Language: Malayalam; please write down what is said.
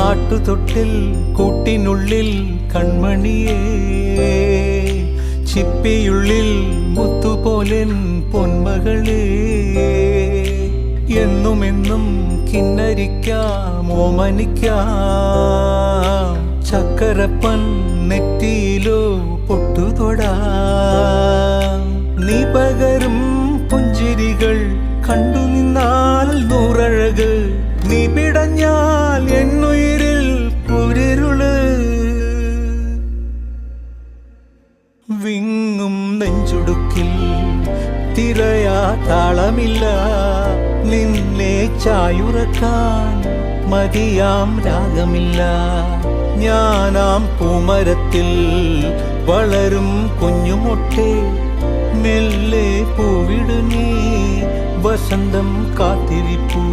ആട്ടുതൊട്ടിൽ കൂട്ടിനുള്ളിൽ കൺമണിയേ, ചിപ്പിയുള്ളിൽ മുത്തുപോലെൻ പൊന്മകളേ, എന്നുമെന്നും കിന്നരിക്കാം ഓമനിക്കാം, ചക്കരപ്പൻ നെറ്റിയിലോ പൊട്ടുതൊടാം. നീ പകരും പുഞ്ചിരികൾ കണ്ടു നിന്നാൽ നൂറഴക്, നീ പിടഞ്ഞാൽ എന്നുയിരിൽ പുരിരുള്. വിങ്ങും നെഞ്ചുടുക്കിൽ തിരയാ താളമില്ല, നിന്നെ ചായുറക്കാൻ മതിയാം രാഗമില്ല. ഞാനാം പൂമരത്തിൽ വളരും കുഞ്ഞുമൊട്ടെ, മെല്ലെ പൂവിടു നീ വസന്തം കാത്തിരിപ്പൂ.